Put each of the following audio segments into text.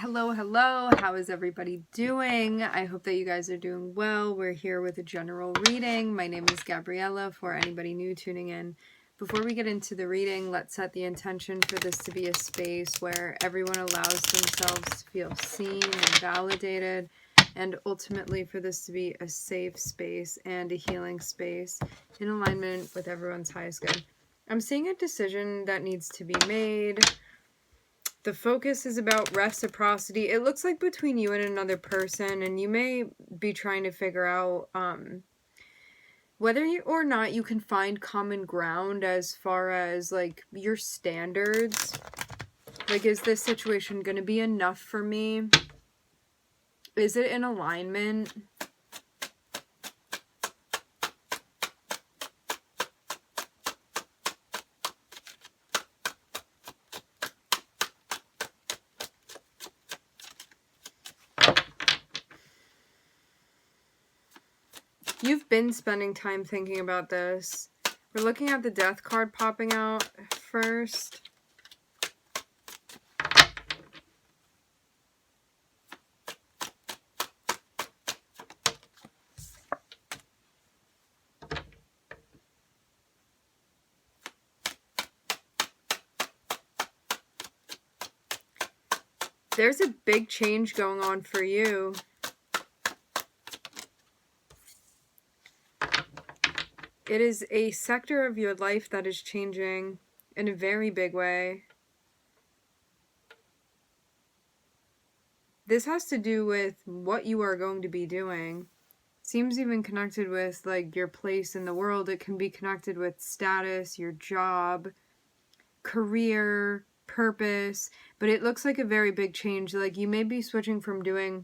Hello, how is everybody doing? I hope that you guys are doing well. We're here with a general reading. My name is Gabriella for anybody new tuning in. Before we get into the reading, let's set the intention for this to be a space where everyone allows themselves to feel seen and validated, and ultimately for this to be a safe space and a healing space in alignment with everyone's highest good. I'm seeing a decision that needs to be made. The focus is about reciprocity. It looks like between you and another person, and you may be trying to figure out whether or not you can find common ground as far as like your standards. Like, is this situation going to be enough for me? Is it in alignment? You've been spending time thinking about this. We're looking at the Death card popping out first. There's a big change going on for you. It is a sector of your life that is changing in a very big way. This has to do with what you are going to be doing. Seems even connected with like your place in the world. It can be connected with status, your job, career, purpose, but it looks like a very big change. Like you may be switching from doing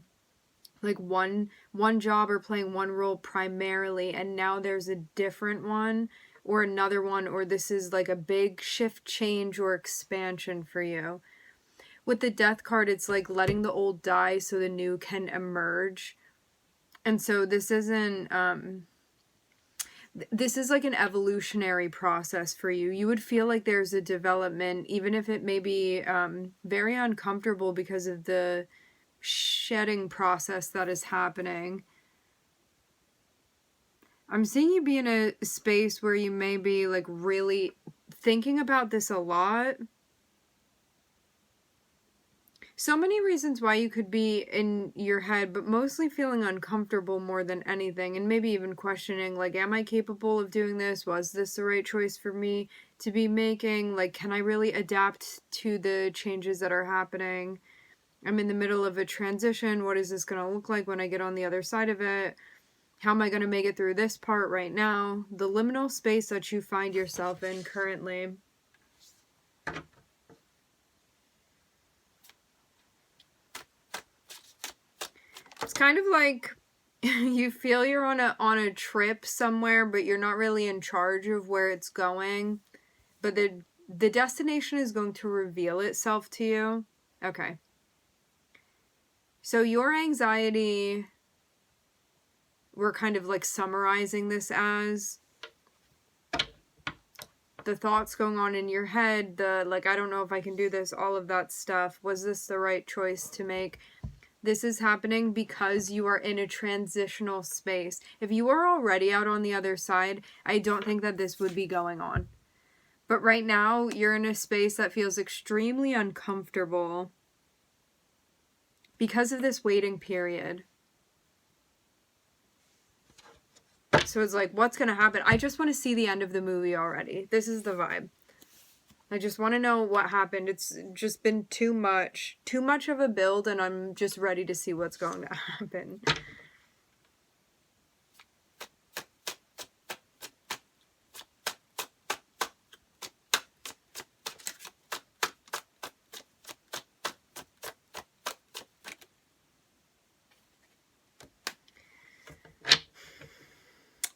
like one job or playing one role primarily, and now there's a different one or another one, or this is like a big shift, change, or expansion for you. With the Death card, it's like letting the old die so the new can emerge. And so this isn't this is like an evolutionary process for you. You would feel like there's a development, even if it may be very uncomfortable because of the shedding process that is happening. I'm seeing you be in a space where you may be like really thinking about this a lot. So many reasons why you could be in your head, but mostly feeling uncomfortable more than anything, and maybe even questioning, like, am I capable of doing this? Was this the right choice for me to be making? Like, can I really adapt to the changes that are happening? I'm in the middle of a transition. What is this going to look like when I get on the other side of it? How am I going to make it through this part right now? The liminal space that you find yourself in currently. It's kind of like you feel you're on a trip somewhere, but you're not really in charge of where it's going. But the destination is going to reveal itself to you. Okay. So your anxiety, we're kind of like summarizing this as the thoughts going on in your head, the like, I don't know if I can do this, all of that stuff. Was this the right choice to make? This is happening because you are in a transitional space. If you were already out on the other side, I don't think that this would be going on. But right now, you're in a space that feels extremely uncomfortable because of this waiting period. So it's like, what's going to happen? I just want to see the end of the movie already. This is the vibe. I just want to know what happened. It's just been too much of a build, and I'm just ready to see what's going to happen.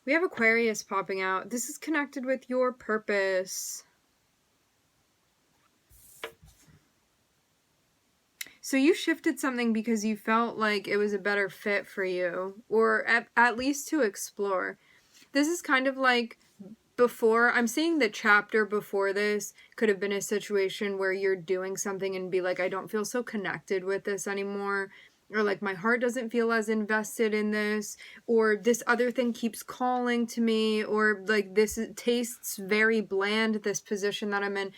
We have Aquarius popping out. This is connected with your purpose. So you shifted something because you felt like it was a better fit for you, or at least to explore. This is kind of like before, I'm seeing the chapter before this could have been a situation where you're doing something and be like, I don't feel so connected with this anymore, or like my heart doesn't feel as invested in this, or this other thing keeps calling to me, or like this tastes very bland, this position that I'm in,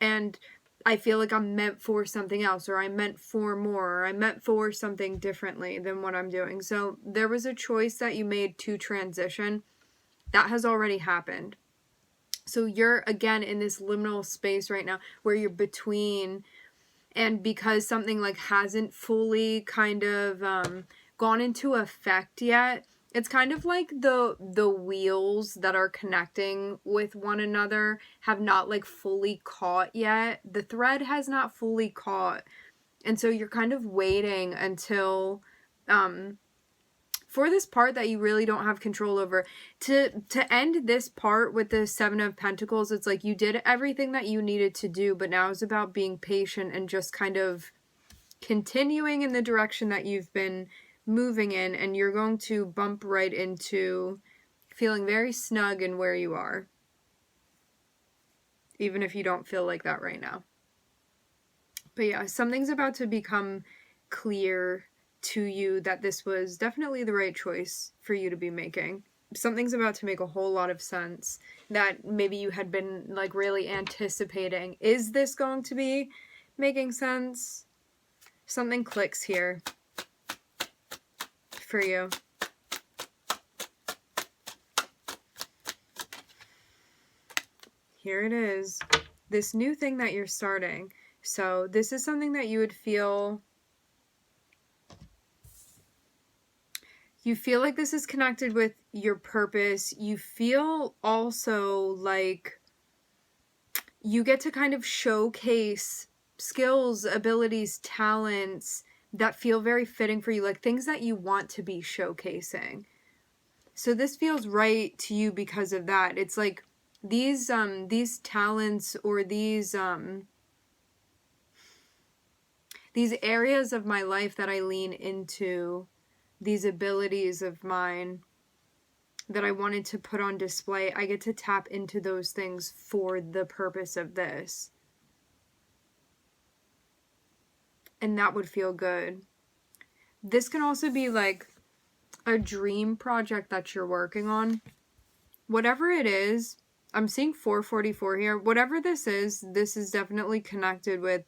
and I feel like I'm meant for something else, or I'm meant for more, or I'm meant for something differently than what I'm doing. So there was a choice that you made to transition. That has already happened. So you're, again, in this liminal space right now where you're between, and because something like hasn't fully kind of gone into effect yet, it's kind of like the wheels that are connecting with one another have not like fully caught yet. The thread has not fully caught. And so you're kind of waiting until for this part that you really don't have control over. To end this part with the Seven of Pentacles, it's like you did everything that you needed to do, but now it's about being patient and just kind of continuing in the direction that you've been moving in, and you're going to bump right into feeling very snug in where you are, even if you don't feel like that right now. But yeah, something's about to become clear to you that this was definitely the right choice for you to be making. Something's about to make a whole lot of sense that maybe you had been like really anticipating. Is this going to be making sense? Something clicks here for you. Here it is. This new thing that you're starting. So this is something that you would feel, you feel like this is connected with your purpose. You feel also like you get to kind of showcase skills, abilities, talents that feel very fitting for you, like things that you want to be showcasing. So this feels right to you because of that. It's like these talents or these areas of my life that I lean into, these abilities of mine that I wanted to put on display, I get to tap into those things for the purpose of this. And that would feel good. This can also be like a dream project that you're working on. Whatever it is, I'm seeing 444 here. Whatever this is definitely connected with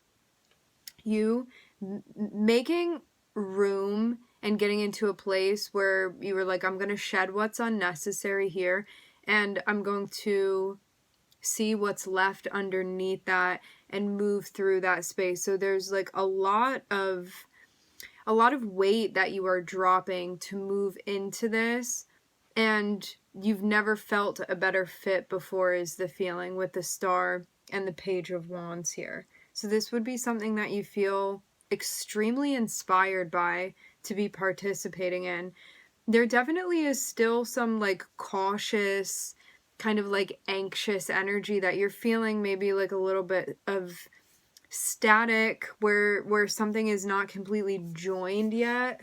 you making room and getting into a place where you were like, I'm going to shed what's unnecessary here, and I'm going to see what's left underneath that and move through that space. So there's like a lot of weight that you are dropping to move into this, and you've never felt a better fit before is the feeling with the Star and the Page of Wands here. So this would be something that you feel extremely inspired by to be participating in. There definitely is still some like cautious, kind of like anxious energy that you're feeling, maybe like a little bit of static where something is not completely joined yet.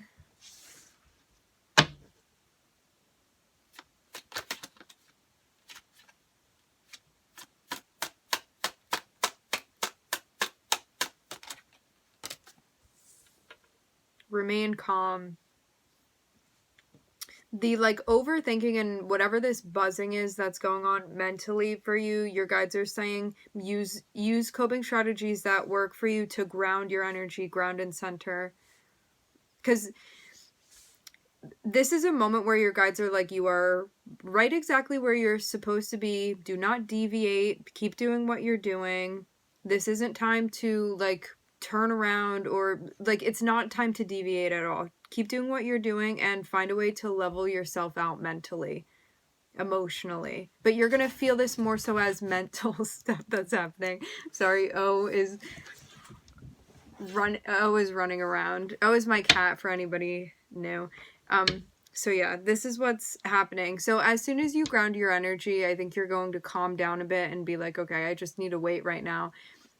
Remain calm. The like overthinking and whatever this buzzing is that's going on mentally for you, your guides are saying use coping strategies that work for you to ground your energy, ground and center. Because this is a moment where your guides are like, you are right exactly where you're supposed to be. Do not deviate. Keep doing what you're doing. This isn't time to like turn around, or like it's not time to deviate at all. Keep doing what you're doing and find a way to level yourself out mentally, emotionally. But you're going to feel this more so as mental stuff that's happening. Sorry, O is running around. O is my cat for anybody new. So yeah, this is what's happening. So as soon as you ground your energy, I think you're going to calm down a bit and be like, okay, I just need to wait right now.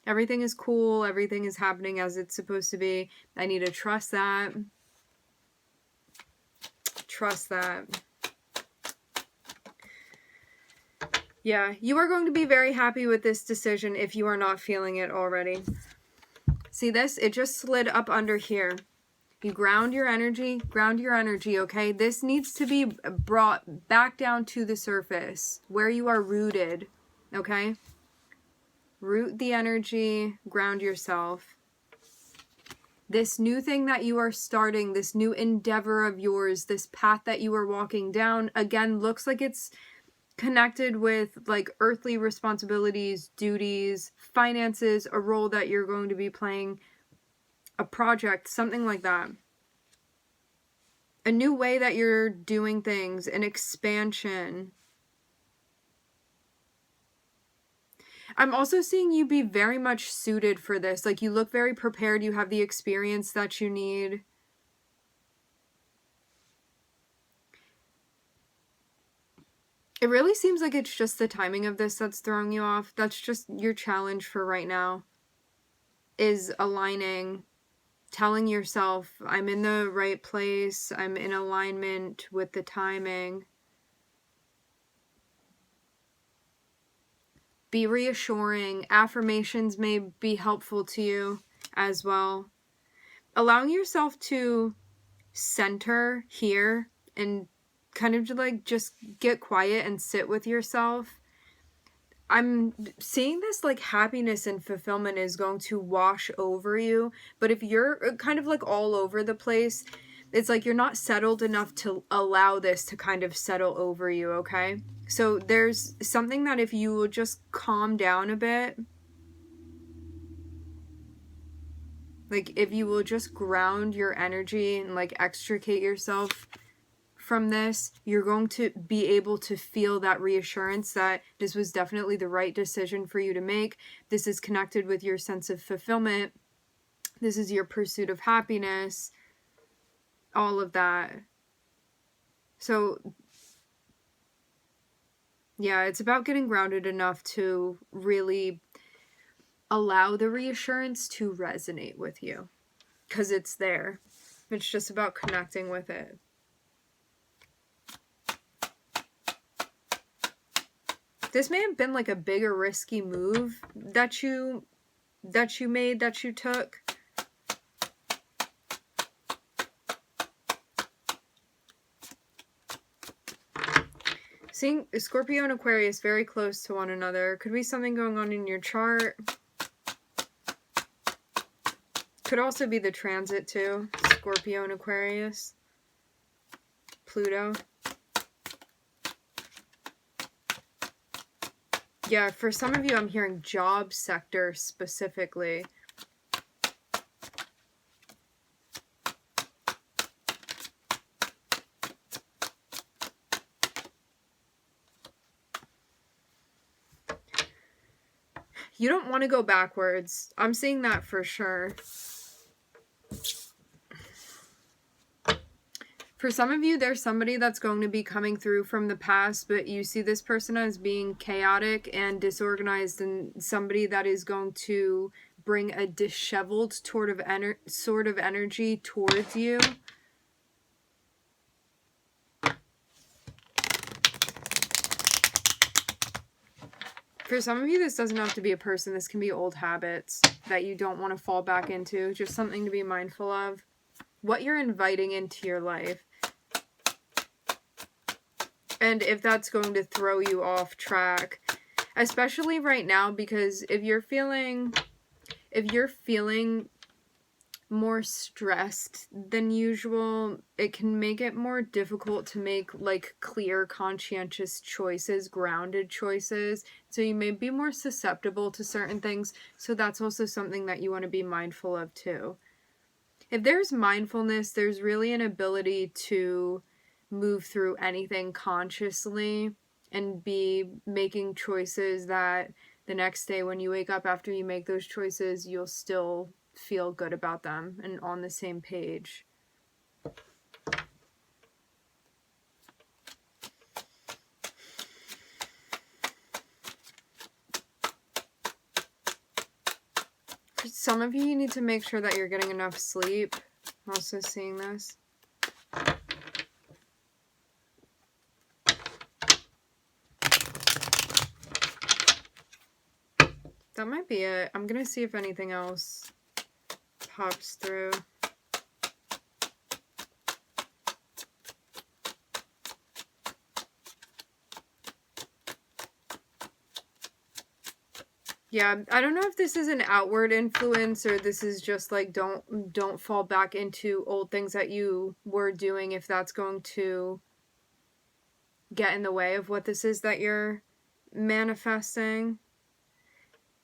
Everything is cool. Everything is happening as it's supposed to be. I need to trust that. Trust that. Yeah, you are going to be very happy with this decision if you are not feeling it already. See this? It just slid up under here. You ground your energy, okay? This needs to be brought back down to the surface where you are rooted, okay? Root the energy, ground yourself. This new thing that you are starting, this new endeavor of yours, this path that you are walking down, again, looks like it's connected with like earthly responsibilities, duties, finances, a role that you're going to be playing, a project, something like that. A new way that you're doing things, an expansion. I'm also seeing you be very much suited for this. Like, you look very prepared. You have the experience that you need. It really seems like it's just the timing of this that's throwing you off. That's just your challenge for right now. Is aligning, telling yourself, I'm in the right place. I'm in alignment with the timing. Be reassuring. Affirmations may be helpful to you as well. Allowing yourself to center here and kind of like just get quiet and sit with yourself. I'm seeing this like happiness and fulfillment is going to wash over you. But if you're kind of like all over the place, it's like you're not settled enough to allow this to kind of settle over you, okay? So there's something that if you will just calm down a bit, like if you will just ground your energy and like extricate yourself from this, you're going to be able to feel that reassurance that this was definitely the right decision for you to make. This is connected with your sense of fulfillment. This is your pursuit of happiness. All of that. So, yeah, it's about getting grounded enough to really allow the reassurance to resonate with you. Because it's there. It's just about connecting with it. This may have been like a bigger risky move that you took. Seeing Scorpio and Aquarius very close to one another. Could be something going on in your chart. Could also be the transit too. Scorpio and Aquarius. Pluto. Yeah, for some of you, I'm hearing job sector specifically. You don't want to go backwards. I'm seeing that for sure. For some of you, there's somebody that's going to be coming through from the past, but you see this person as being chaotic and disorganized, and somebody that is going to bring a disheveled sort of energy towards you. For some of you, this doesn't have to be a person. This can be old habits that you don't want to fall back into. Just something to be mindful of. What you're inviting into your life. And if that's going to throw you off track, especially right now, because if you're feeling more stressed than usual, it can make it more difficult to make like clear, conscientious choices, grounded choices. So you may be more susceptible to certain things. So that's also something that you want to be mindful of too. If there's mindfulness, there's really an ability to move through anything consciously and be making choices that the next day when you wake up after you make those choices, you'll still feel good about them and on the same page. For some of you, you need to make sure that you're getting enough sleep. I'm also seeing this. That might be it. I'm gonna see if anything else pops through. Yeah, I don't know if this is an outward influence or this is just like don't fall back into old things that you were doing if that's going to get in the way of what this is that you're manifesting.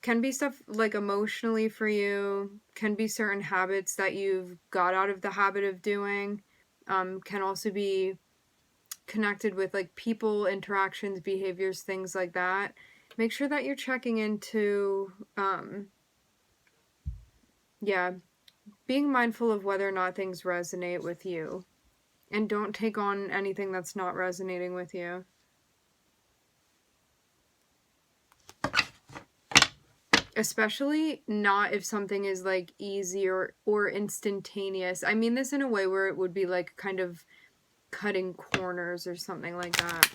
Can be stuff like emotionally for you, can be certain habits that you've got out of the habit of doing, can also be connected with like people, interactions, behaviors, things like that. Make sure that you're checking into, being mindful of whether or not things resonate with you. And don't take on anything that's not resonating with you. Especially not if something is like easy or instantaneous. I mean this in a way where it would be like kind of cutting corners or something like that.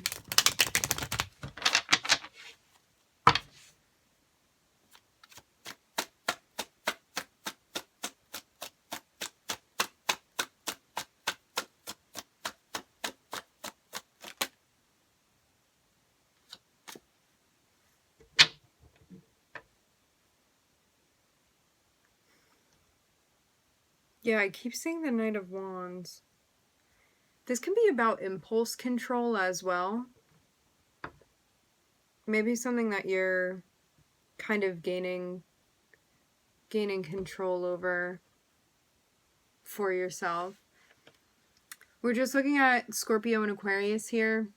Yeah, I keep seeing the Knight of Wands. This can be about impulse control as well. Maybe something that you're kind of gaining control over for yourself. We're just looking at Scorpio and Aquarius here.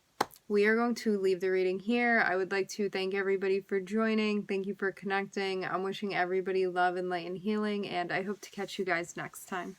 We are going to leave the reading here. I would like to thank everybody for joining. Thank you for connecting. I'm wishing everybody love and light and healing, and I hope to catch you guys next time.